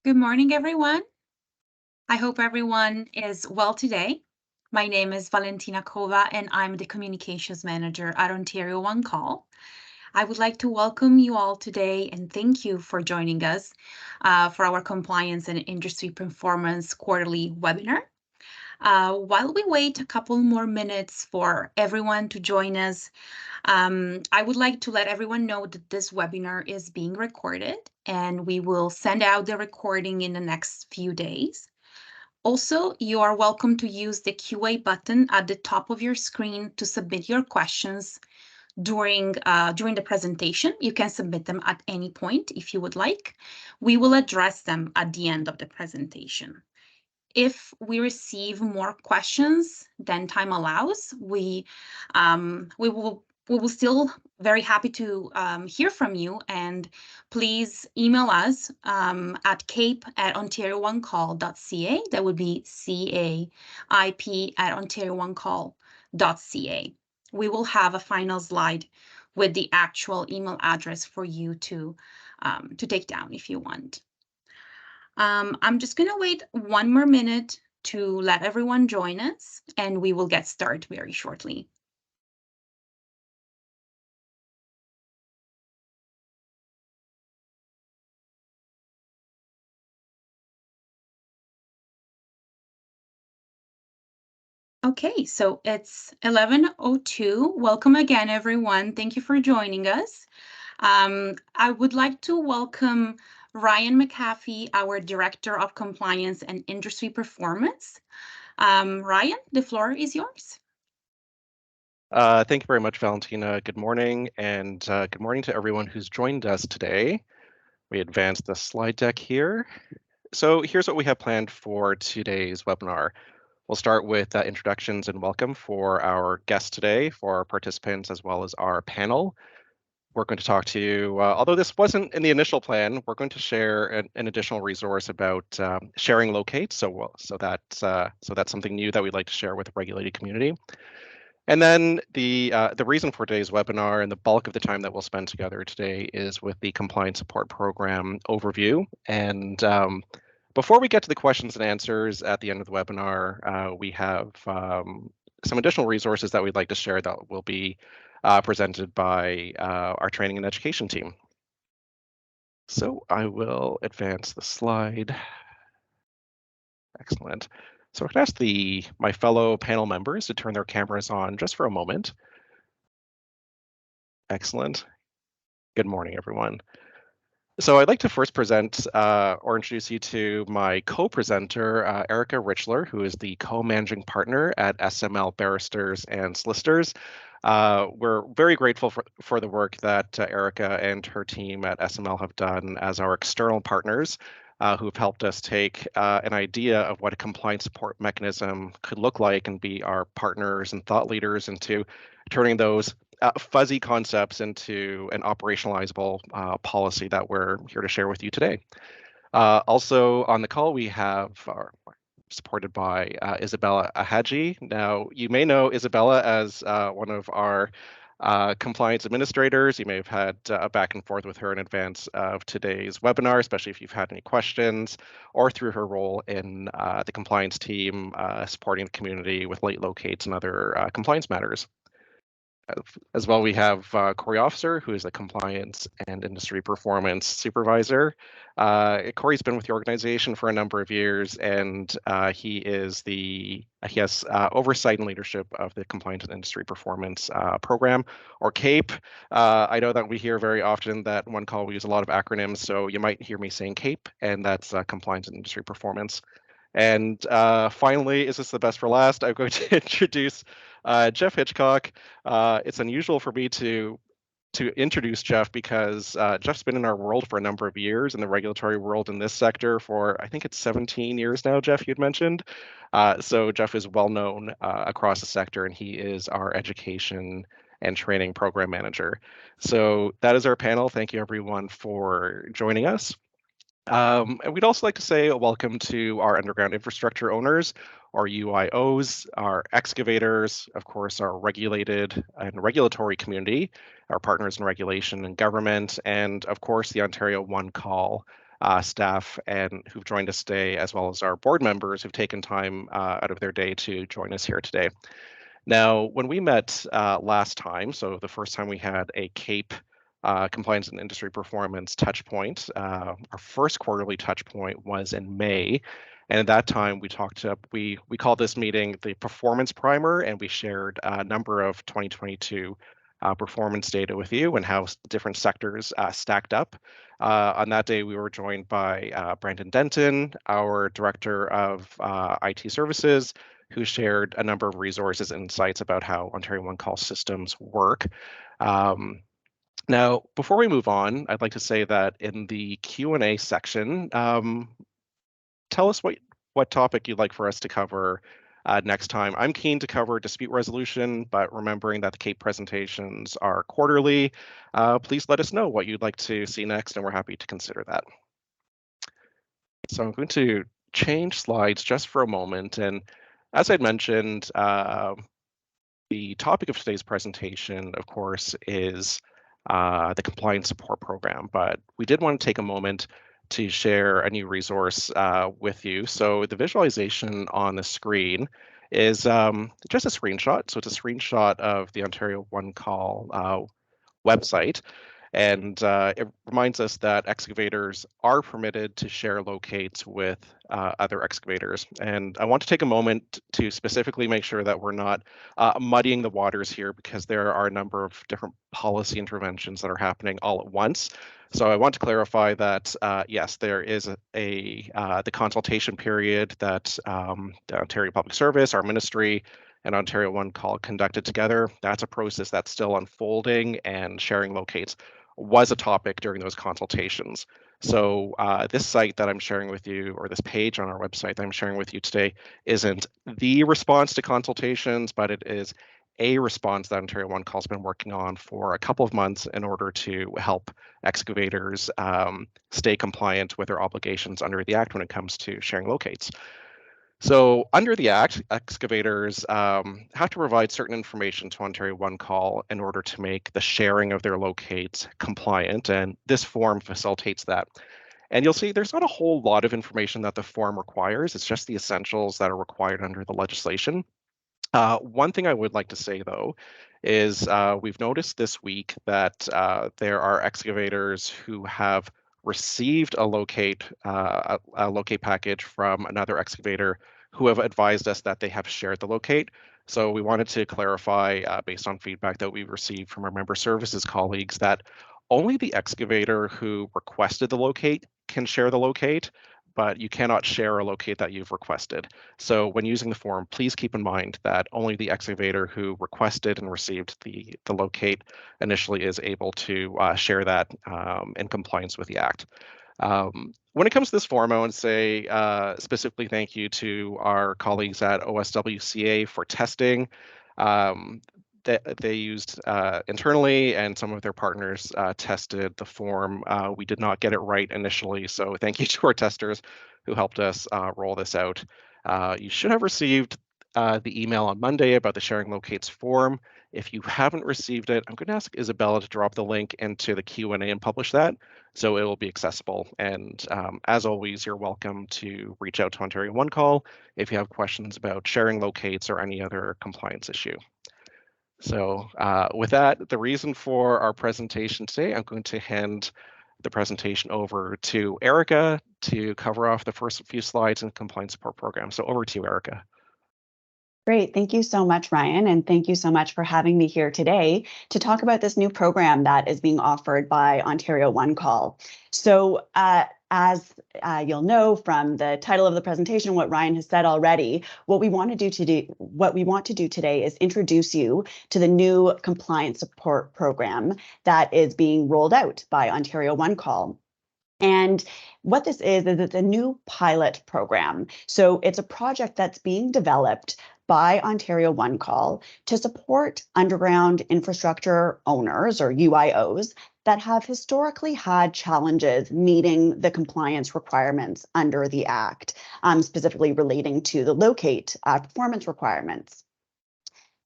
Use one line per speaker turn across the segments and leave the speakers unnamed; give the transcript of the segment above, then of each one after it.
Good morning, everyone. I hope everyone is well today. My name is Valentina Kova, and I'm the Communications Manager at Ontario One Call. I would like to welcome you all today and thank you for joining us for our Compliance and Industry Performance Quarterly webinar. While we wait a couple more minutes for everyone to join us, I would like to let everyone know that this webinar is being recorded and we will send out the recording in the next few days. Also, you are welcome to use the QA button at the top of your screen to submit your questions during the presentation. You can submit them at any point if you would like. We will address them at the end of the presentation. If we receive more questions than time allows, we will still very happy to hear from you, and please email us at cape@ontarioonecall.ca. That would be CAIP@ontarioonecall.ca. We will have a final slide with the actual email address for you to take down if you want. I'm just going to wait one more minute to let everyone join us, and we will get started very shortly. Okay, so it's 11:02. Welcome again, everyone. Thank you for joining us. I would like to welcome Ryan McAfee, our Director of Compliance and Industry Performance. Ryan, the floor is yours.
Thank you very much, Valentina. Good morning, and good morning to everyone who's joined us today. We advance the slide deck here. So here's what we have planned for today's webinar. We'll start with introductions and welcome for our guests today, for our participants, as well as our panel. We're going to talk to you, although this wasn't in the initial plan, we're going to share an additional resource about sharing locates. So that's something new that we'd like to share with the regulated community. And then the reason for today's webinar and the bulk of the time that we'll spend together today is with the Compliance Support Program overview. And before we get to the questions and answers at the end of the webinar, we have some additional resources that we'd like to share that will be presented by our training and education team. So I will advance the slide. Excellent. So I can ask my fellow panel members to turn their cameras on just for a moment. Excellent. Good morning, everyone. So I'd like to first present or introduce you to my co-presenter, Erica Richler, who is the co-managing partner at SML Barristers and Solicitors. We're very grateful for the work that Erica and her team at SML have done as our external partners who have helped us take an idea of what a compliance support mechanism could look like and be our partners and thought leaders into turning those fuzzy concepts into an operationalizable policy that we're here to share with you today. Also on the call, we have supported by Isabella Ahaji. Now, you may know Isabella as one of our compliance administrators. You may have had a back and forth with her in advance of today's webinar, especially if you've had any questions, or through her role in the compliance team, supporting the community with late locates and other compliance matters. As well, we have Corey Officer, who is the Compliance and Industry Performance Supervisor. Corey's been with the organization for a number of years, and he has oversight and leadership of the Compliance and Industry Performance Program, or CAPE. I know that we hear very often that One Call we use a lot of acronyms, so you might hear me saying CAPE, and that's Compliance and Industry Performance. And finally, is this the best for last? I'm going to introduce Jeff Hitchcock. It's unusual for me to introduce Jeff because Jeff's been in our world for a number of years, in the regulatory world in this sector for, I think it's 17 years now, Jeff, you'd mentioned. So Jeff is well known across the sector, and he is our education and training program manager. So that is our panel. Thank you, everyone, for joining us. And we'd also like to say a welcome to our underground infrastructure owners, our UIOs, our excavators, of course, our regulated and regulatory community, our partners in regulation and government, and of course, the Ontario One Call staff and who've joined us today, as well as our board members who've taken time out of their day to join us here today. Now, when we met last time, so the first time we had a CAPE compliance and industry performance touch point, our first quarterly touch point was in May. And at that time, we called this meeting the performance primer, and we shared a number of 2022 performance data with you and how different sectors stacked up. On that day, we were joined by Brandon Denton, our Director of IT Services, who shared a number of resources and insights about how Ontario One Call systems work. Now, before we move on, I'd like to say that in the Q&A section, tell us what topic you'd like for us to cover next time. I'm keen to cover dispute resolution, but remembering that the CAPE presentations are quarterly, please let us know what you'd like to see next, and we're happy to consider that. So I'm going to change slides just for a moment. And as I'd mentioned, the topic of today's presentation, of course, is the compliance support program, but we did want to take a moment to share a new resource with you. So the visualization on the screen is just a screenshot. So it's a screenshot of the Ontario One Call website. And it reminds us that excavators are permitted to share locates with other excavators. And I want to take a moment to specifically make sure that we're not muddying the waters here, because there are a number of different policy interventions that are happening all at once. So I want to clarify that, yes, there is the consultation period that the Ontario Public Service, our ministry, and Ontario One Call conducted together. That's a process that's still unfolding, and sharing locates was a topic during those consultations. So this site that I'm sharing with you, or this page on our website that I'm sharing with you today, isn't the response to consultations, but it is a response that Ontario One Call's been working on for a couple of months in order to help excavators stay compliant with their obligations under the Act when it comes to sharing locates. So under the Act, excavators have to provide certain information to Ontario One Call in order to make the sharing of their locates compliant, and this form facilitates that. And you'll see there's not a whole lot of information that the form requires. It's just the essentials that are required under the legislation. One thing I would like to say, though, is we've noticed this week that there are excavators who have received a locate package from another excavator who have advised us that they have shared the locate. So we wanted to clarify, based on feedback that we've received from our member services colleagues, that only the excavator who requested the locate can share the locate, but you cannot share a locate that you've requested. So when using the form, please keep in mind that only the excavator who requested and received the locate initially is able to share that in compliance with the Act. When it comes to this form, I want to say specifically thank you to our colleagues at OSWCA for testing that they used internally, and some of their partners tested the form. We did not get it right initially, so thank you to our testers who helped us roll this out. You should have received the email on Monday about the sharing locates form. If you haven't received it, I'm going to ask Isabella to drop the link into the Q&A and publish that, so it will be accessible. And as always, you're welcome to reach out to Ontario One Call if you have questions about sharing locates or any other compliance issue. So with that, the reason for our presentation today, I'm going to hand the presentation over to Erica to cover off the first few slides in the compliance support program. So over to you, Erica.
Great. Thank you so much, Ryan. And thank you so much for having me here today to talk about this new program that is being offered by Ontario One Call. So as you'll know from the title of the presentation, what Ryan has said already, what we want to do today is introduce you to the new compliance support program that is being rolled out by Ontario One Call. And what this is it's a new pilot program. So it's a project that's being developed by Ontario One Call to support underground infrastructure owners, or UIOs, that have historically had challenges meeting the compliance requirements under the Act, specifically relating to the locate performance requirements.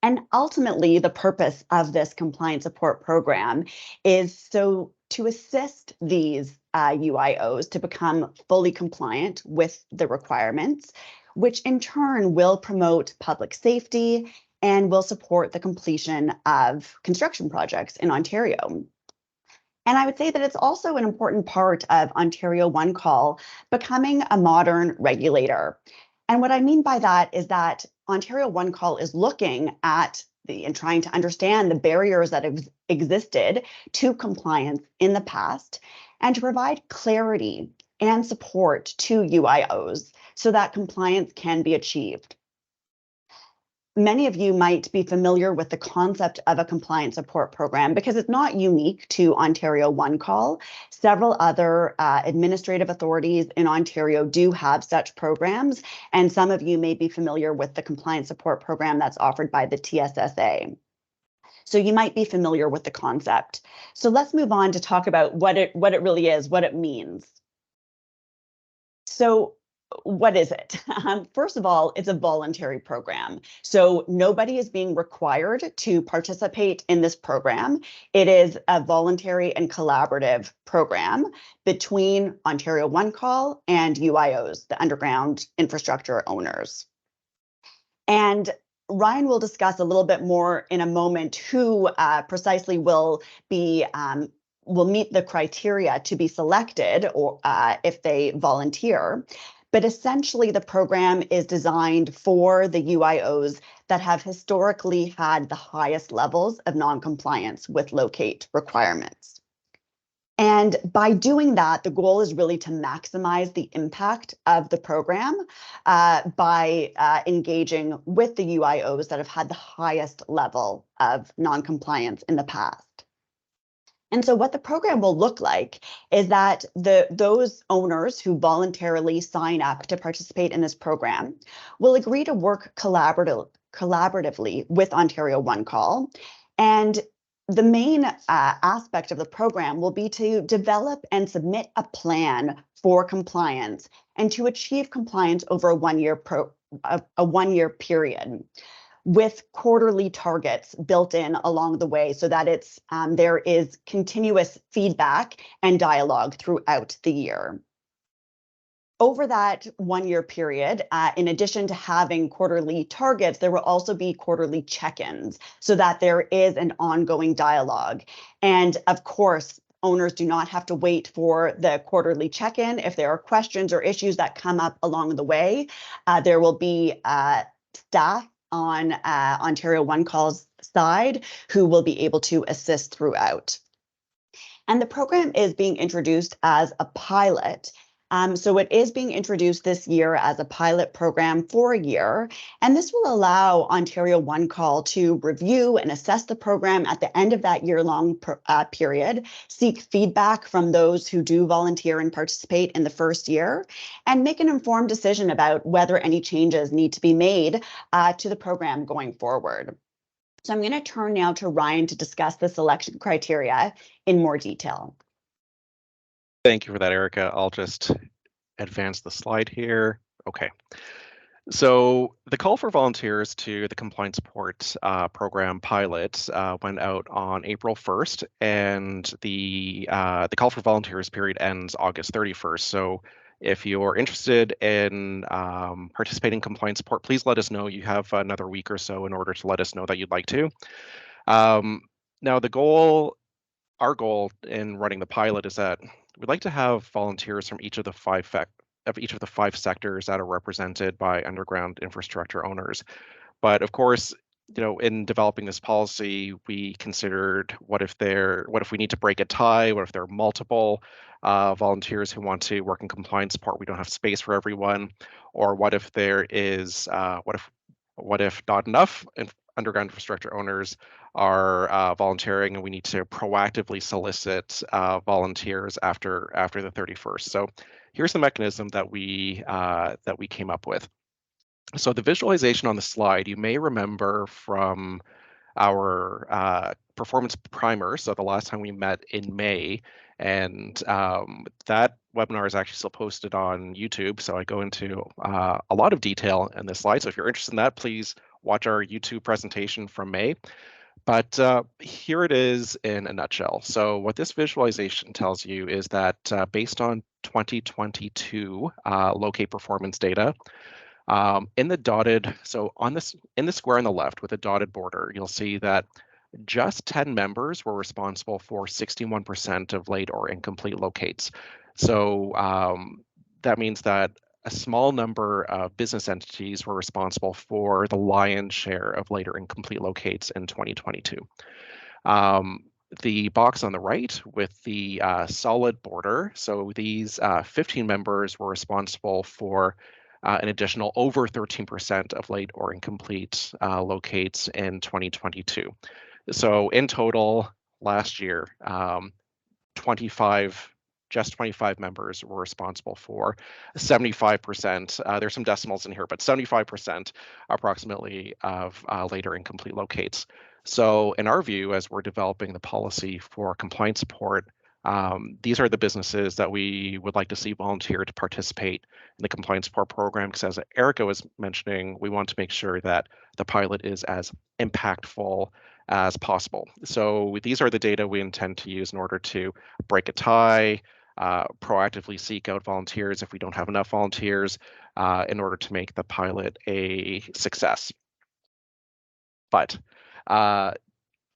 And ultimately, the purpose of this compliance support program is so to assist these UIOs to become fully compliant with the requirements, which in turn will promote public safety and will support the completion of construction projects in Ontario. And I would say that it's also an important part of Ontario One Call becoming a modern regulator. And what I mean by that is that Ontario One Call is looking at and trying to understand the barriers that have existed to compliance in the past and to provide clarity and support to UIOs so that compliance can be achieved. Many of you might be familiar with the concept of a compliance support program because it's not unique to Ontario One Call. Several other administrative authorities in Ontario do have such programs, and some of you may be familiar with the compliance support program that's offered by the TSSA. So you might be familiar with the concept. So let's move on to talk about what it really is, what it means. So what is it? First of all, it's a voluntary program. So nobody is being required to participate in this program. It is a voluntary and collaborative program between Ontario One Call and UIOs, the underground infrastructure owners. And Ryan will discuss a little bit more in a moment who precisely will meet the criteria to be selected or if they volunteer. But essentially, the program is designed for the UIOs that have historically had the highest levels of non-compliance with locate requirements. And by doing that, the goal is really to maximize the impact of the program by engaging with the UIOs that have had the highest level of non-compliance in the past. And so what the program will look like is that those owners who voluntarily sign up to participate in this program will agree to work collaboratively with Ontario One Call. And the main aspect of the program will be to develop and submit a plan for compliance and to achieve compliance over a one-year period, with quarterly targets built in along the way so that there is continuous feedback and dialogue throughout the year. Over that one-year period, in addition to having quarterly targets, there will also be quarterly check-ins so that there is an ongoing dialogue. And of course, owners do not have to wait for the quarterly check-in. If there are questions or issues that come up along the way, there will be staff on Ontario One Call's side who will be able to assist throughout. And the program is being introduced as a pilot. So it is being introduced this year as a pilot program for a year, and this will allow Ontario One Call to review and assess the program at the end of that year-long period, seek feedback from those who do volunteer and participate in the first year, and make an informed decision about whether any changes need to be made to the program going forward. So I'm going to turn now to Ryan to discuss the selection criteria in more detail.
Thank you for that, Erica. I'll just advance the slide here. Okay. So the call for volunteers to the compliance support program pilot went out on April 1st, and the call for volunteers period ends August 31st. So if you're interested in participating in compliance support, please let us know. You have another week or so in order to let us know that you'd like to. Now, our goal in running the pilot is that we'd like to have volunteers from each of the five sectors that are represented by underground infrastructure owners. But of course, in developing this policy, we considered what if we need to break a tie, what if there are multiple volunteers who want to work in compliance support, we don't have space for everyone, or what if there is what if not enough underground infrastructure owners are volunteering and we need to proactively solicit volunteers after the 31st. So here's the mechanism that we came up with. So the visualization on the slide, you may remember from our performance primer, so the last time we met in May, and that webinar is actually still posted on YouTube, so I go into a lot of detail in this slide. So if you're interested in that, please watch our YouTube presentation from May. But here it is in a nutshell. So what this visualization tells you is that based on 2022 locate performance data, in the dotted, so on this, in the square on the left with a dotted border, you'll see that just 10 members were responsible for 61% of late or incomplete locates. So that means that a small number of business entities were responsible for the lion's share of late or incomplete locates in 2022. The box on the right with the solid border, so these 15 members were responsible for an additional over 13% of late or incomplete locates in 2022. So in total, last year, 25 just 25 members were responsible for 75%. There's some decimals in here, but 75% approximately of later incomplete locates. So in our view, as we're developing the policy for compliance support, these are the businesses that we would like to see volunteer to participate in the compliance support program, because as Erica was mentioning, we want to make sure that the pilot is as impactful as possible. So these are the data we intend to use in order to break a tie, proactively seek out volunteers if we don't have enough volunteers, in order to make the pilot a success. But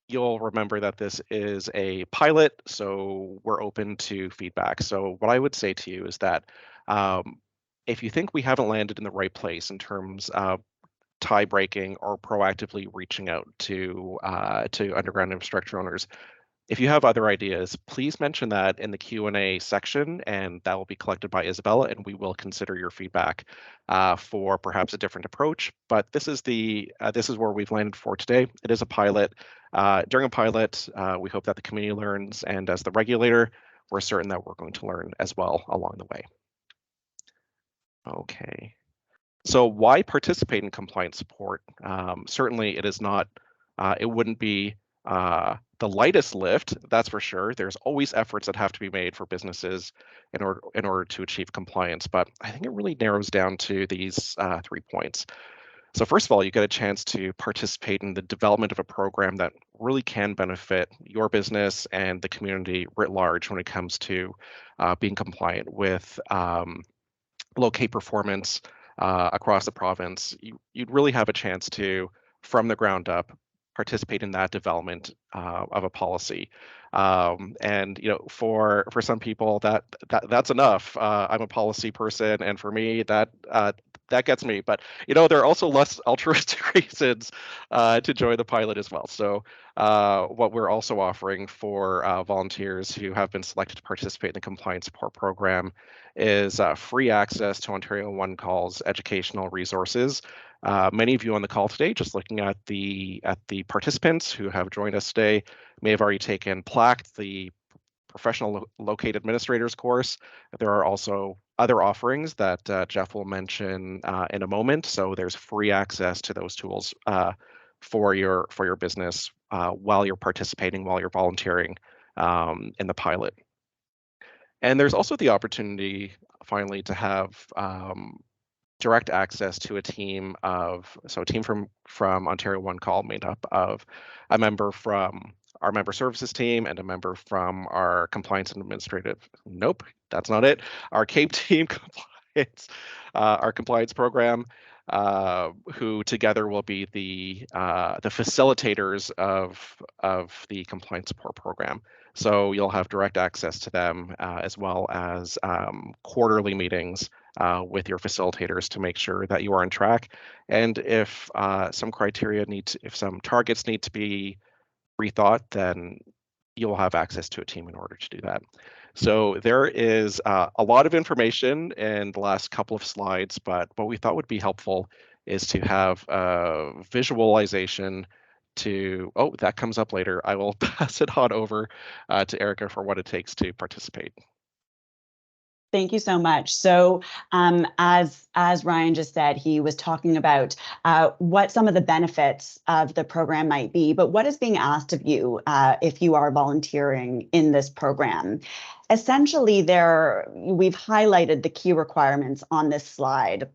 you'll remember that this is a pilot, so we're open to feedback. So what I would say to you is that if you think we haven't landed in the right place in terms of tie breaking or proactively reaching out to underground infrastructure owners, if you have other ideas, please mention that in the Q&A section, and that will be collected by Isabella, and we will consider your feedback for perhaps a different approach. But this is where we've landed for today. It is a pilot. During a pilot, we hope that the community learns, and as the regulator, we're certain that we're going to learn as well along the way. Okay. So why participate in compliance support? Certainly it is not, it wouldn't be the lightest lift, that's for sure. There's always efforts that have to be made for businesses in order to achieve compliance, but I think it really narrows down to these 3 points. So first of all, you get a chance to participate in the development of a program that really can benefit your business and the community writ large when it comes to being compliant with locate performance across the province. You'd really have a chance to, from the ground up, participate in that development of a policy. And for some people that's enough. I'm a policy person, and for me that gets me. But there are also less altruistic reasons to join the pilot as well. So what we're also offering for volunteers who have been selected to participate in the compliance support program is free access to Ontario One Call's educational resources. Many of you on the call today, just looking at the participants who have joined us today, may have already taken PLAC, the Professional Locate Administrators course. There are also other offerings that Jeff will mention in a moment. So there's free access to those tools for your business while you're participating, while you're volunteering in the pilot. And there's also the opportunity, finally, to have direct access to a team from Ontario One Call, made up of a member from our member services team and a member from our compliance and administrative. Nope, that's not it. Our CAPE team compliance, our compliance program, who together will be the facilitators of the compliance support program. So you'll have direct access to them as well as quarterly meetings with your facilitators to make sure that you are on track. And if some targets need to be rethought, then you'll have access to a team in order to do that. So there is a lot of information in the last couple of slides, but what we thought would be helpful is to have a visualization that comes up later. I will pass it on over to Erica for what it takes to participate.
Thank you so much. So as Ryan just said, he was talking about what some of the benefits of the program might be, but what is being asked of you if you are volunteering in this program? Essentially, we've highlighted the key requirements on this slide.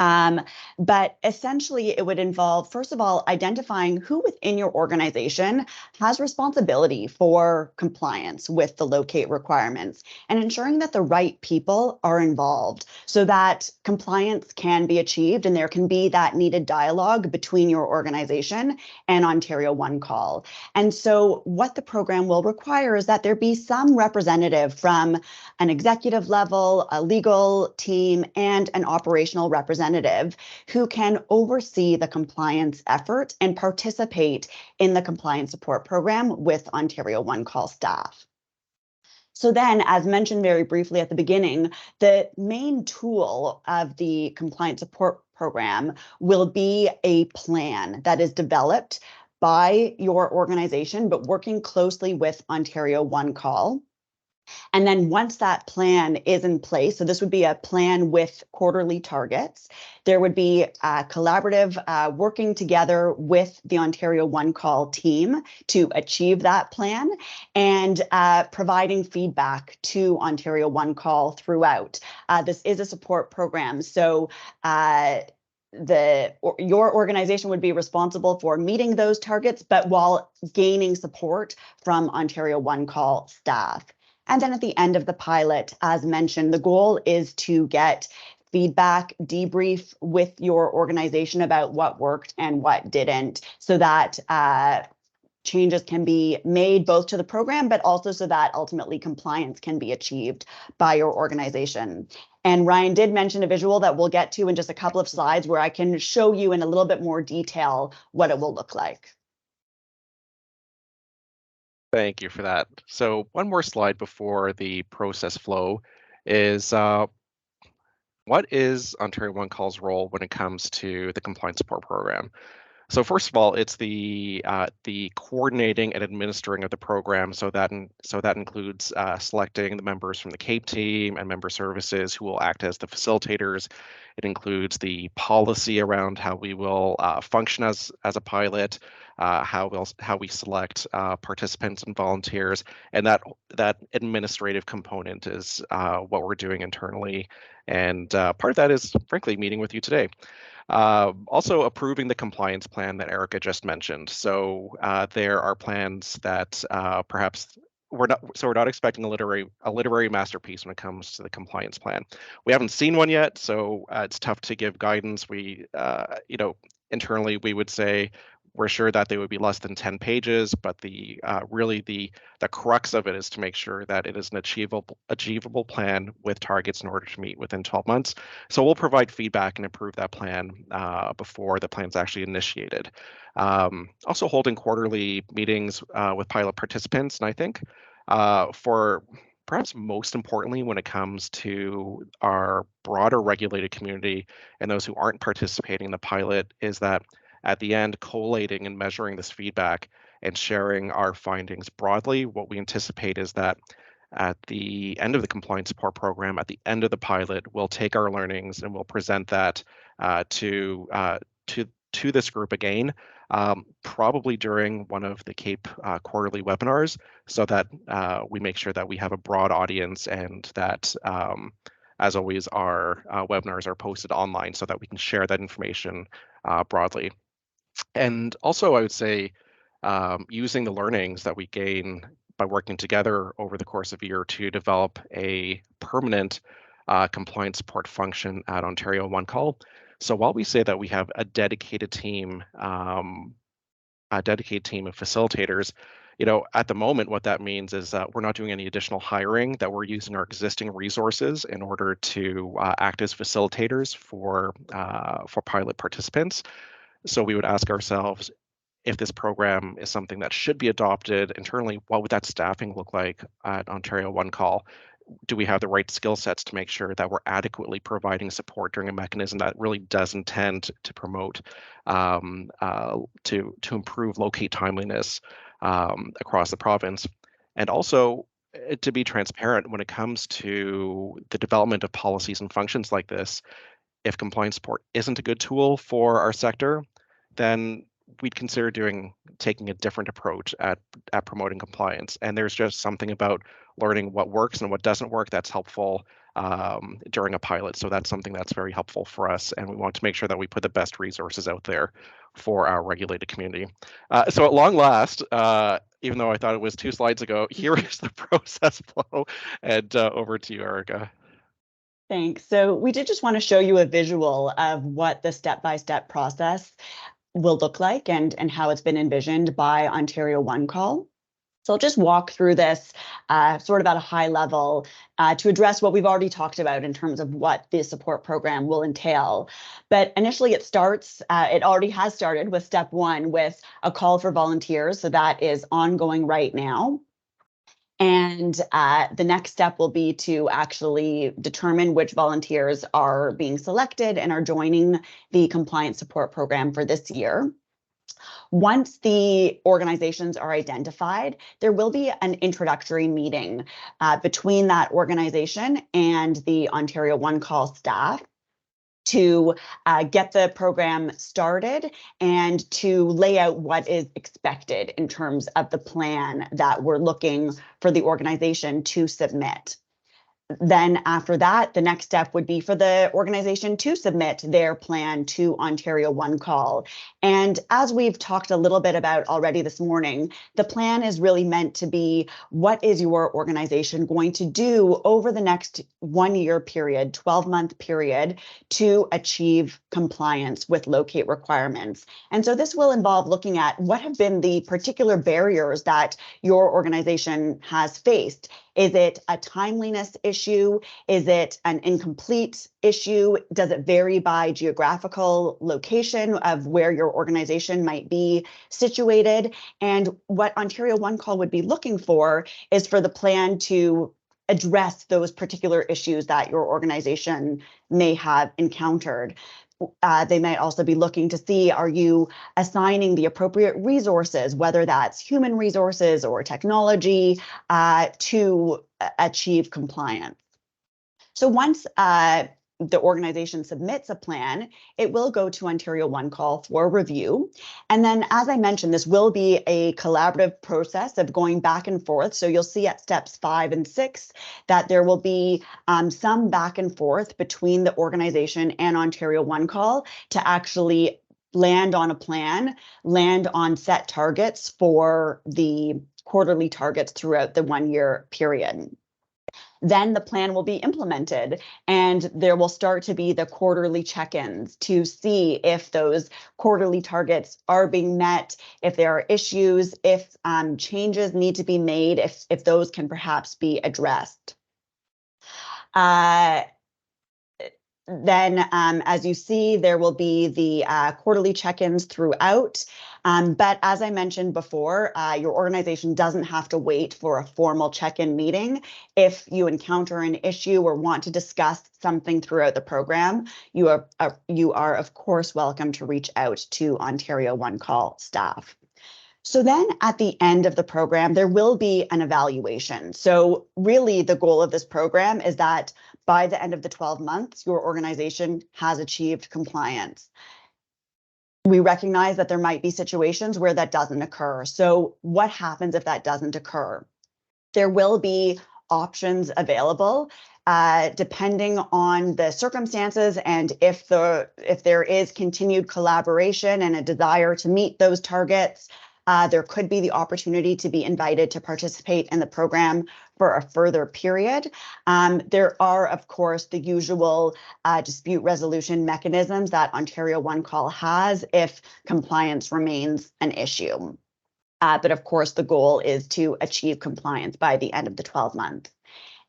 But essentially, it would involve, first of all, identifying who within your organization has responsibility for compliance with the locate requirements and ensuring that the right people are involved so that compliance can be achieved and there can be that needed dialogue between your organization and Ontario One Call. And so what the program will require is that there be some representative from an executive level, a legal team, and an operational representative who can oversee the compliance effort and participate in the compliance support program with Ontario One Call staff. So then, as mentioned very briefly at the beginning, the main tool of the compliance support program will be a plan that is developed by your organization, but working closely with Ontario One Call. And then once that plan is in place, so this would be a plan with quarterly targets, there would be a collaborative working together with the Ontario One Call team to achieve that plan and providing feedback to Ontario One Call throughout. This is a support program, so your organization would be responsible for meeting those targets, but while gaining support from Ontario One Call staff. And then at the end of the pilot, as mentioned, the goal is to get feedback, debrief with your organization about what worked and what didn't, so that changes can be made both to the program, but also so that ultimately compliance can be achieved by your organization. And Ryan did mention a visual that we'll get to in just a couple of slides where I can show you in a little bit more detail what it will look like.
Thank you for that. So one more slide before the process flow is what is Ontario One Call's role when it comes to the compliance support program? So first of all, it's the coordinating and administering of the program. So that includes selecting the members from the CAPE team and member services who will act as the facilitators. It includes the policy around how we will function as a pilot, how we select participants and volunteers, and that administrative component is what we're doing internally. And part of that is, frankly, meeting with you today. Also approving the compliance plan that Erica just mentioned. So there are plans that perhaps we're not expecting a literary masterpiece when it comes to the compliance plan. We haven't seen one yet, so it's tough to give guidance. We, internally we would say we're sure that they would be less than 10 pages, but really the crux of it is to make sure that it is an achievable plan with targets in order to meet within 12 months. So we'll provide feedback and improve that plan before the plan's actually initiated. Also holding quarterly meetings with pilot participants, and I think for perhaps most importantly, when it comes to our broader regulated community and those who aren't participating in the pilot, is that at the end, collating and measuring this feedback and sharing our findings broadly. What we anticipate is that at the end of the compliance support program, at the end of the pilot, we'll take our learnings and we'll present that to this group again, probably during one of the CAPE quarterly webinars, so that we make sure that we have a broad audience and that as always, our webinars are posted online so that we can share that information broadly. And also, I would say, using the learnings that we gain by working together over the course of a year to develop a permanent compliance support function at Ontario One Call. So while we say that we have a dedicated team of facilitators, at the moment, what that means is that we're not doing any additional hiring, that we're using our existing resources in order to act as facilitators for pilot participants. So we would ask ourselves, if this program is something that should be adopted internally, what would that staffing look like at Ontario One Call? Do we have the right skill sets to make sure that we're adequately providing support during a mechanism that really does intend to promote, to improve locate timeliness across the province? And also, to be transparent when it comes to the development of policies and functions like this, if compliance support isn't a good tool for our sector, then we'd consider taking a different approach at promoting compliance. And there's just something about learning what works and what doesn't work that's helpful during a pilot. So that's something that's very helpful for us, and we want to make sure that we put the best resources out there for our regulated community. So at long last, even though I thought it was 2 slides ago, here is the process flow, and over to you, Erica.
Thanks. So we did just want to show you a visual of what the step-by-step process will look like and how it's been envisioned by Ontario One Call. So I'll just walk through this sort of at a high level to address what we've already talked about in terms of what the support program will entail. But initially it already has started with step 1 with a call for volunteers. So that is ongoing right now. And the next step will be to actually determine which volunteers are being selected and are joining the compliance support program for this year. Once the organizations are identified, there will be an introductory meeting between that organization and the Ontario One Call staff to get the program started and to lay out what is expected in terms of the plan that we're looking for the organization to submit. Then after that, the next step would be for the organization to submit their plan to Ontario One Call. And as we've talked a little bit about already this morning, the plan is really meant to be what is your organization going to do over the next 1-year period, 12-month period to achieve compliance with locate requirements. And so this will involve looking at what have been the particular barriers that your organization has faced. Is it a timeliness issue? Is it an incomplete issue? Does it vary by geographical location of where your organization might be situated? And what Ontario One Call would be looking for is for the plan to address those particular issues that your organization may have encountered. They might also be looking to see, are you assigning the appropriate resources, whether that's human resources or technology, to achieve compliance. So once the organization submits a plan, it will go to Ontario One Call for review. And then, as I mentioned, this will be a collaborative process of going back and forth. So you'll see at steps 5 and 6 that there will be some back and forth between the organization and Ontario One Call to actually land on a plan, land on set targets for the quarterly targets throughout the 1-year period. Then the plan will be implemented and there will start to be the quarterly check-ins to see if those quarterly targets are being met, if there are issues, if changes need to be made, if those can perhaps be addressed. Then, as you see, there will be the quarterly check-ins throughout. But as I mentioned before, your organization doesn't have to wait for a formal check-in meeting. If you encounter an issue or want to discuss something throughout the program, you are of course welcome to reach out to Ontario One Call staff. So then at the end of the program, there will be an evaluation. So really the goal of this program is that by the end of the 12 months, your organization has achieved compliance. We recognize that there might be situations where that doesn't occur. So what happens if that doesn't occur? There will be options available depending on the circumstances and if there is continued collaboration and a desire to meet those targets. There could be the opportunity to be invited to participate in the program for a further period. There are, of course, the usual dispute resolution mechanisms that Ontario One Call has if compliance remains an issue. But of course, the goal is to achieve compliance by the end of the 12 months.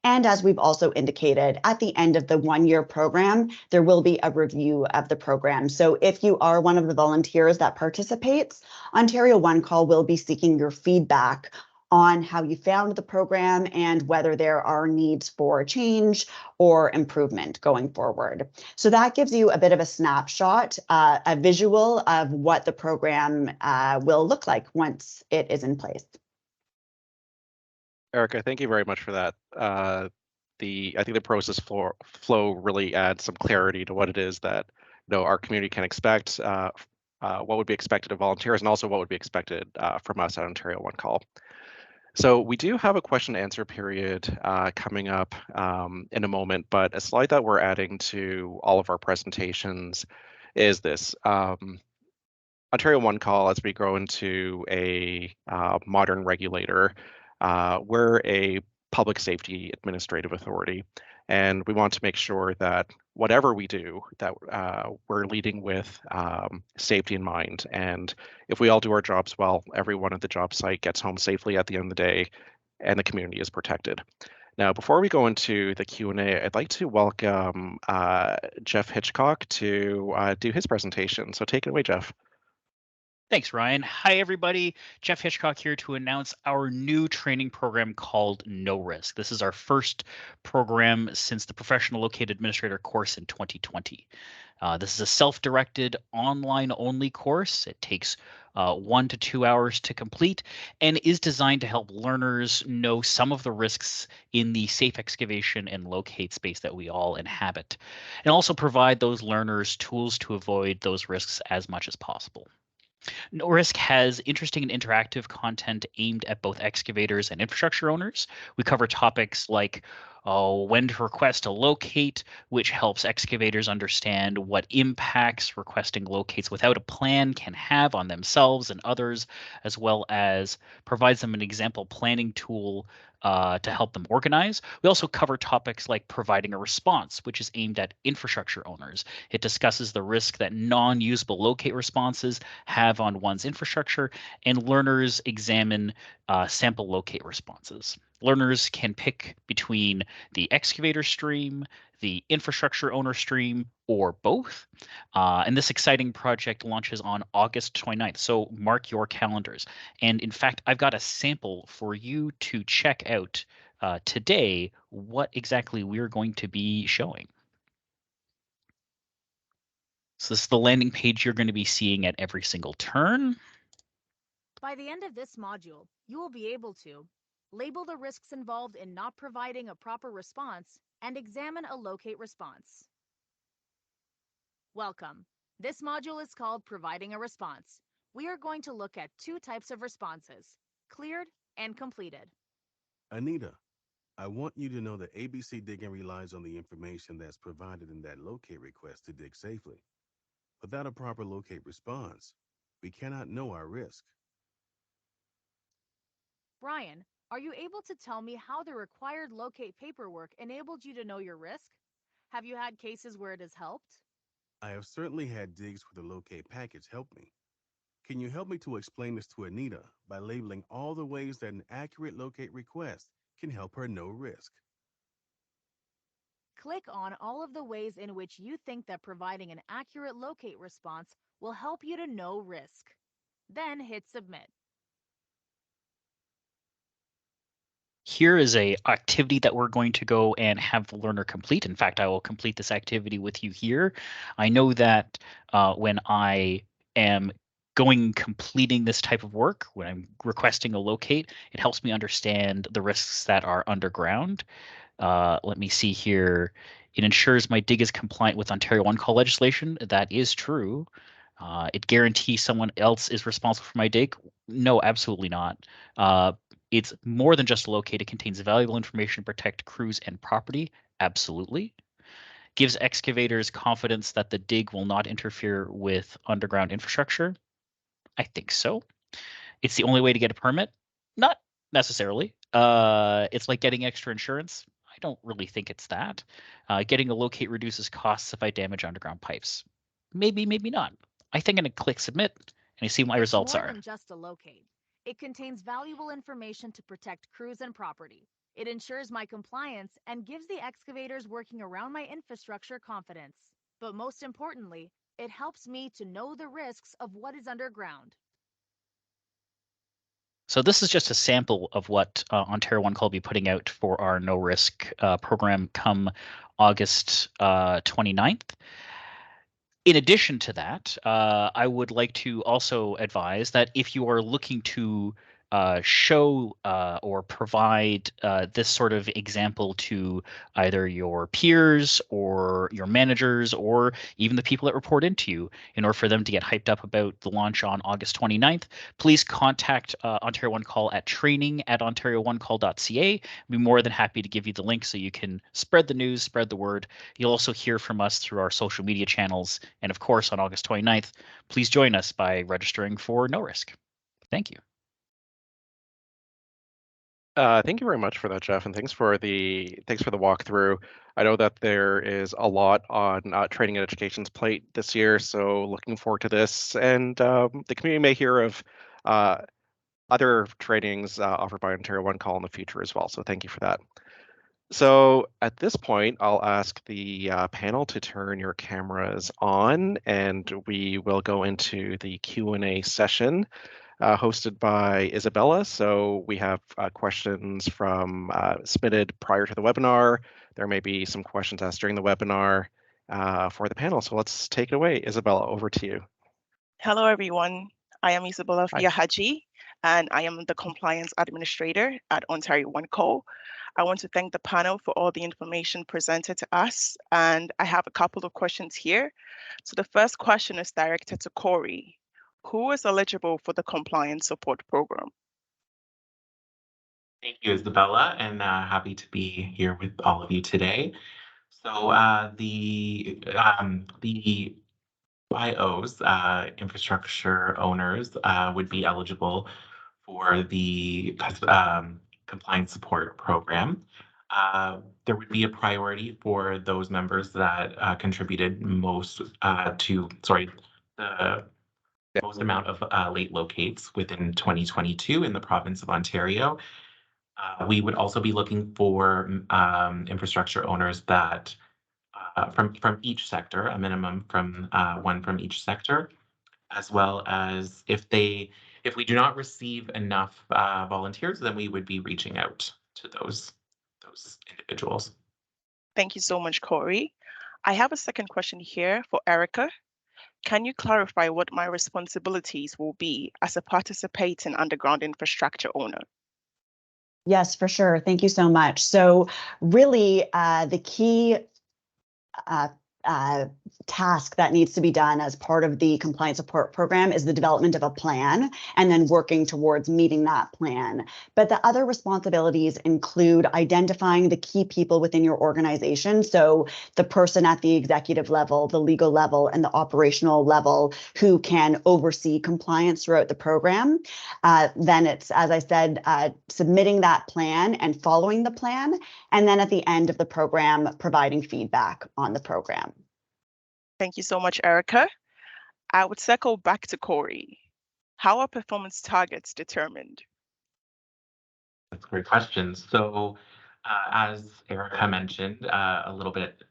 And as we've also indicated, at the end of the 1-year program, there will be a review of the program. So if you are one of the volunteers that participates, Ontario One Call will be seeking your feedback on how you found the program and whether there are needs for change or improvement going forward. So that gives you a bit of a snapshot, a visual of what the program will look like once it is in place.
Erica, thank you very much for that. I think the process flow really adds some clarity to what it is that our community can expect, what would be expected of volunteers, and also what would be expected from us at Ontario One Call. So we do have a question and answer period coming up in a moment, but a slide that we're adding to all of our presentations is this. Ontario One Call, as we grow into a modern regulator, we're a public safety administrative authority, and we want to make sure that whatever we do, that we're leading with safety in mind. And if we all do our jobs well, everyone at the job site gets home safely at the end of the day, and the community is protected. Now, before we go into the Q&A, I'd like to welcome Jeff Hitchcock to do his presentation. So take it away, Jeff.
Thanks, Ryan. Hi, everybody. Jeff Hitchcock here to announce our new training program called No Risk. This is our first program since the Professional Located Administrator course in 2020. This is a self-directed, online-only course. It takes 1 to 2 hours to complete and is designed to help learners know some of the risks in the safe excavation and locate space that we all inhabit, and also provide those learners tools to avoid those risks as much as possible. No Risk has interesting and interactive content aimed at both excavators and infrastructure owners. We cover topics like when to request a locate, which helps excavators understand what impacts requesting locates without a plan can have on themselves and others, as well as provides them an example planning tool to help them organize. We also cover topics like providing a response, which is aimed at infrastructure owners. It discusses the risk that non-usable locate responses have on one's infrastructure, and learners examine sample locate responses. Learners can pick between the excavator stream, the infrastructure owner stream, or both. And this exciting project launches on August 29th, so mark your calendars. And in fact, I've got a sample for you to check out today what exactly we're going to be showing. So this is the landing page you're going to be seeing at every single turn.
By the end of this module, you will be able to label the risks involved in not providing a proper response and examine a locate response. Welcome. This module is called Providing a Response. We are going to look at 2 types of responses, cleared and completed.
Anita, I want you to know that ABC digging relies on the information that's provided in that locate request to dig safely. Without a proper locate response, we cannot know our risk.
Brian, are you able to tell me how the required locate paperwork enabled you to know your risk? Have you had cases where it has helped?
I have certainly had digs where the locate package helped me. Can you help me to explain this to Anita by labeling all the ways that an accurate locate request can help her know risk?
Click on all of the ways in which you think that providing an accurate locate response will help you to know risk. Then hit Submit.
Here is a activity that we're going to go and have the learner complete. In fact, I will complete this activity with you here. I know that when I am completing this type of work, when I'm requesting a locate, it helps me understand the risks that are underground. Let me see here. It ensures my dig is compliant with Ontario One Call legislation. That is true. It guarantees someone else is responsible for my dig. No, absolutely not. It's more than just a locate. It contains valuable information to protect crews and property. Absolutely. Gives excavators confidence that the dig will not interfere with underground infrastructure. I think so. It's the only way to get a permit. Not necessarily. It's like getting extra insurance. I don't really think it's that. Getting a locate reduces costs if I damage underground pipes. Maybe, maybe not. I think I'm going to click submit and you see what my results
More
are.
than just a locate. It contains valuable information to protect crews and property. It ensures my compliance and gives the excavators working around my infrastructure confidence. But most importantly, it helps me to know the risks of what is underground.
So this is just a sample of what Ontario One Call will be putting out for our no risk program come August 29th. In addition to that, I would like to also advise that if you are looking to show or provide this sort of example to either your peers or your managers or even the people that report into you in order for them to get hyped up about the launch on August 29th, please contact Ontario One Call at training@ontarioonecall.ca. I'd be more than happy to give you the link so you can spread the news, spread the word. You'll also hear from us through our social media channels. And of course, on August 29th, please join us by registering for No Risk. Thank you.
Thank you very much for that, Jeff, and thanks for the walkthrough. I know that there is a lot on training and education's plate this year, so looking forward to this. And the community may hear of other trainings offered by Ontario One Call in the future as well. So thank you for that. So at this point, I'll ask the panel to turn your cameras on, and we will go into the Q&A session. Hosted by Isabella. So we have questions from submitted prior to the webinar. There may be some questions asked during the webinar for the panel. So let's take it away. Isabella, over to you.
Hello, everyone. I am Isabella
Hi.
Fiahaji, and I am the Compliance Administrator at Ontario One Call. I want to thank the panel for all the information presented to us, and I have a couple of questions here. So the first question is directed to Corey. Who is eligible for the Compliance Support Program?
Thank you, Isabella, and happy to be here with all of you today. So the IOs, infrastructure owners, would be eligible for the compliance support program. There would be a priority for those members that contributed most the most amount of late locates within 2022 in the province of Ontario. We would also be looking for infrastructure owners that from each sector, a minimum from one from each sector, as well as if we do not receive enough volunteers, then we would be reaching out to those individuals.
Thank you so much, Corey. I have a second question here for Erica. Can you clarify what my responsibilities will be as a participating underground infrastructure owner?
Yes, for sure. Thank you so much. So really, the key task that needs to be done as part of the compliance support program is the development of a plan and then working towards meeting that plan. But the other responsibilities include identifying the key people within your organization. So the person at the executive level, the legal level, and the operational level who can oversee compliance throughout the program. Then it's, as I said, submitting that plan and following the plan. And then at the end of the program, providing feedback on the program.
Thank you so much, Erica. I would circle back to Corey. How are performance targets determined?
That's a great question. So as Erica mentioned a little bit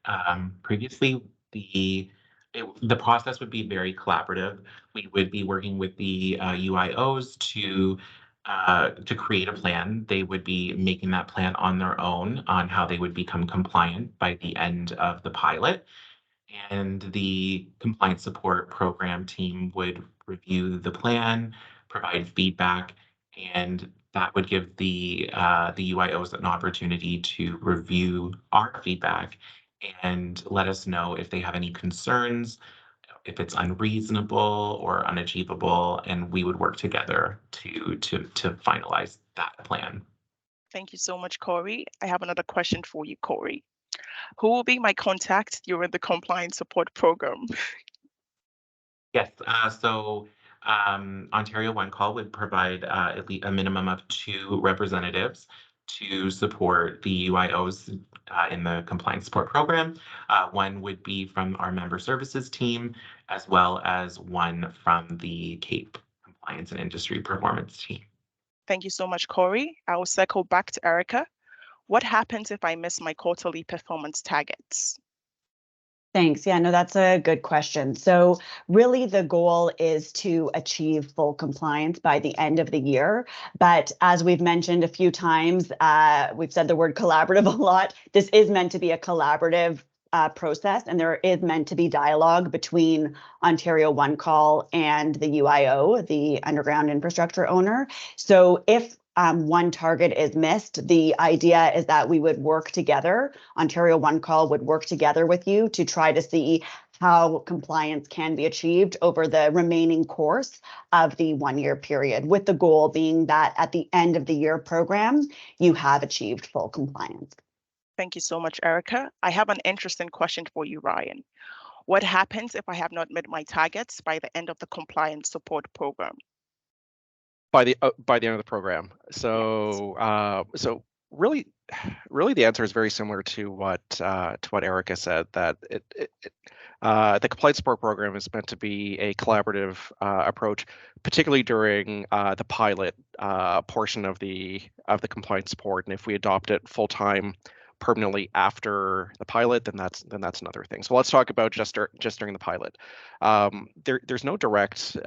previously, the process would be very collaborative. We would be working with the UIOs to create a plan. They would be making that plan on their own on how they would become compliant by the end of the pilot. And the compliance support program team would review the plan, provide feedback, and that would give the UIOs an opportunity to review our feedback and let us know if they have any concerns, if it's unreasonable or unachievable, and we would work together to finalize that plan.
Thank you so much, Corey. I have another question for you, Corey. Who will be my contact during the compliance support program?
Yes, so Ontario One Call would provide at least a minimum of 2 representatives to support the UIOs in the compliance support program. One would be from our member services team, as well as one from the CAPE compliance and industry performance team.
Thank you so much, Corey. I will circle back to Erica. What happens if I miss my quarterly performance targets?
Thanks. Yeah, no, that's a good question. So really the goal is to achieve full compliance by the end of the year. But as we've mentioned a few times, we've said the word collaborative a lot. This is meant to be a collaborative process, and there is meant to be dialogue between Ontario One Call and the UIO, the underground infrastructure owner. So if one target is missed, the idea is that we would work together. Ontario One Call would work together with you to try to see how compliance can be achieved over the remaining course of the 1-year period, with the goal being that at the end of the year program, you have achieved full compliance.
Thank you so much, Erica. I have an interesting question for you, Ryan. What happens if I have not met my targets by the end of the compliance support program?
By the end of the program. So so really the answer is very similar to what Erica said, that the compliance support program is meant to be a collaborative approach, particularly during the pilot portion of the compliance support. And if we adopt it full time permanently after the pilot, then that's another thing. So let's talk about just during the pilot. There's no direct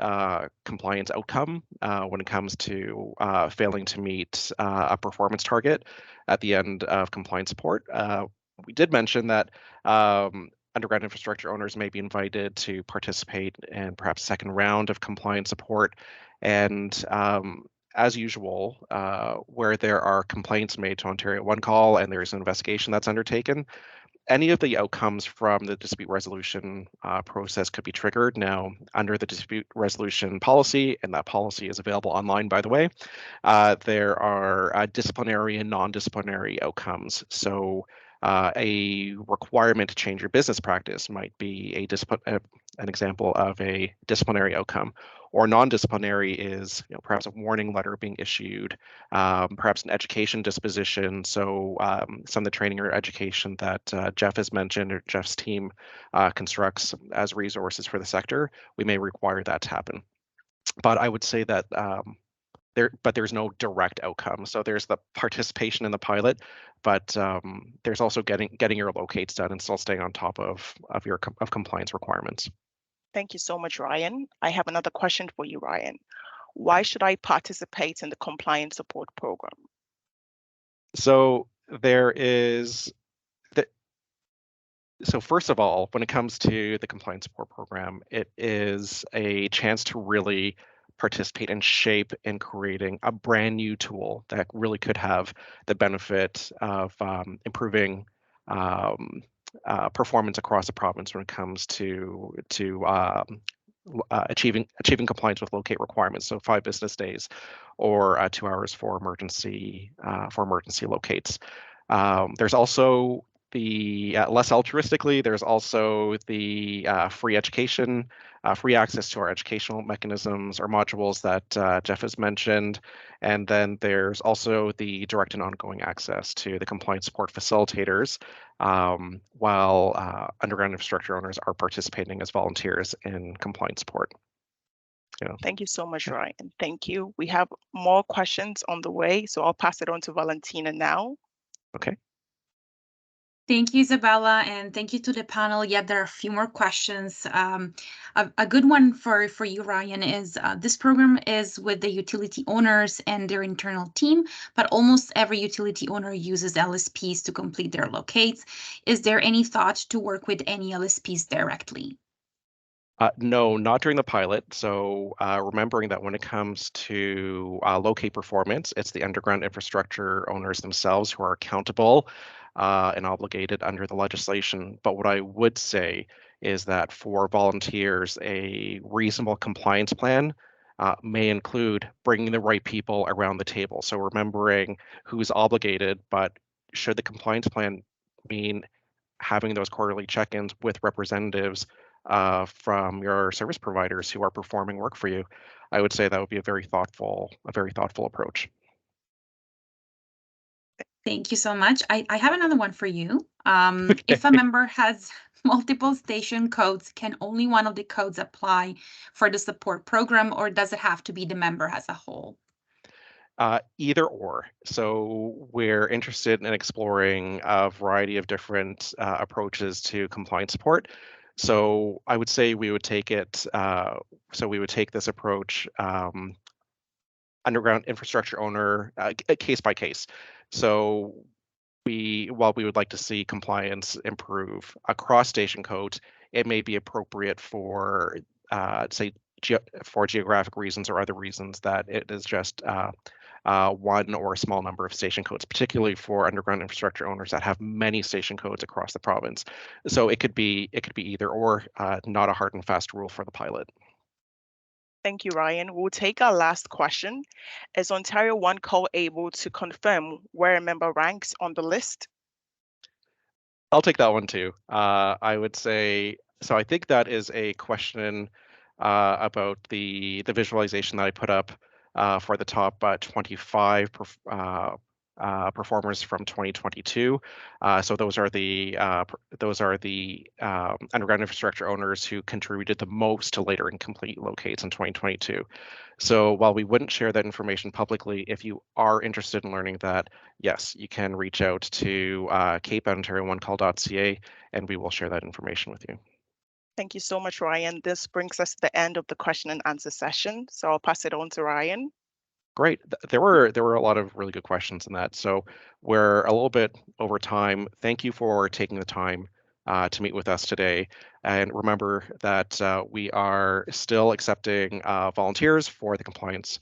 compliance outcome when it comes to failing to meet a performance target at the end of compliance support. We did mention that underground infrastructure owners may be invited to participate in perhaps a second round of compliance support. And as usual, where there are complaints made to Ontario One Call and there's an investigation that's undertaken, any of the outcomes from the dispute resolution process could be triggered. Now, under the dispute resolution policy, and that policy is available online, by the way, there are disciplinary and non-disciplinary outcomes. So a requirement to change your business practice might be an example of a disciplinary outcome, or non-disciplinary is perhaps a warning letter being issued, perhaps an education disposition. So some of the training or education that Jeff has mentioned, or Jeff's team constructs as resources for the sector, we may require that to happen. But I would say that there's no direct outcome. So there's the participation in the pilot, but there's also getting your locates done and still staying on top of compliance requirements.
Thank you so much, Ryan. I have another question for you, Ryan. Why should I participate in the compliance support program?
So so first of all, when it comes to the compliance support program, it is a chance to really participate and shape in creating a brand new tool that really could have the benefit of improving performance across the province when it comes to achieving compliance with locate requirements. So 5 business days, or 2 hours for emergency locates. There's also the less altruistically, there's also the free education, free access to our educational mechanisms or modules that Jeff has mentioned. And then there's also the direct and ongoing access to the compliance support facilitators, while underground infrastructure owners are participating as volunteers in compliance support.
Thank you so much, Ryan. Thank you. We have more questions on the way, so I'll pass it on to Valentina now.
Okay.
Thank you, Isabella, and thank you to the panel. Yeah, there are a few more questions. A good one for you, Ryan, is this program is with the utility owners and their internal team, but almost every utility owner uses LSPs to complete their locates. Is there any thought to work with any LSPs directly?
No, not during the pilot. So remembering that when it comes to locate performance, it's the underground infrastructure owners themselves who are accountable and obligated under the legislation. But what I would say is that for volunteers, a reasonable compliance plan may include bringing the right people around the table. So remembering who's obligated, but should the compliance plan mean having those quarterly check-ins with representatives from your service providers who are performing work for you, I would say that would be a very thoughtful approach.
Thank you so much. I have another one for you. If a member has multiple station codes, can only one of the codes apply for the support program, or does it have to be the member as a whole?
Either or. So we're interested in exploring a variety of different approaches to compliance support. So I would say we would take it. So we would take this approach underground infrastructure owner case by case. So while we would like to see compliance improve across station codes, it may be appropriate for, say, for geographic reasons or other reasons that it is just one or a small number of station codes, particularly for underground infrastructure owners that have many station codes across the province. So it could be either or, not a hard and fast rule for the pilot.
Thank you, Ryan. We'll take our last question. Is Ontario One Call able to confirm where a member ranks on the list?
I'll take that one too. I would say, so I think that is a question about the visualization that I put up for the top 25 performers from 2022. So those are the underground infrastructure owners who contributed the most to later incomplete locates in 2022. So while we wouldn't share that information publicly, if you are interested in learning that, yes, you can reach out to cape@ontarioonecall.ca and we will share that information with you.
Thank you so much, Ryan. This brings us to the end of the question and answer session. So I'll pass it on to Ryan.
Great. There were a lot of really good questions in that. So we're a little bit over time. Thank you for taking the time to meet with us today. And remember that we are still accepting volunteers for the compliance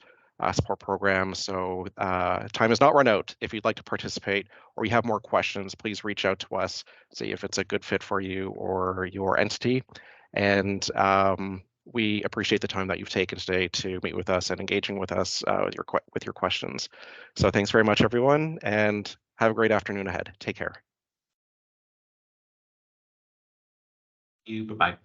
support program. So time has not run out. If you'd like to participate or you have more questions, please reach out to us, see if it's a good fit for you or your entity. And we appreciate the time that you've taken today to meet with us and engaging with us with your questions. So thanks very much, everyone, and have a great afternoon ahead. Take care.
Thank you. Bye-bye.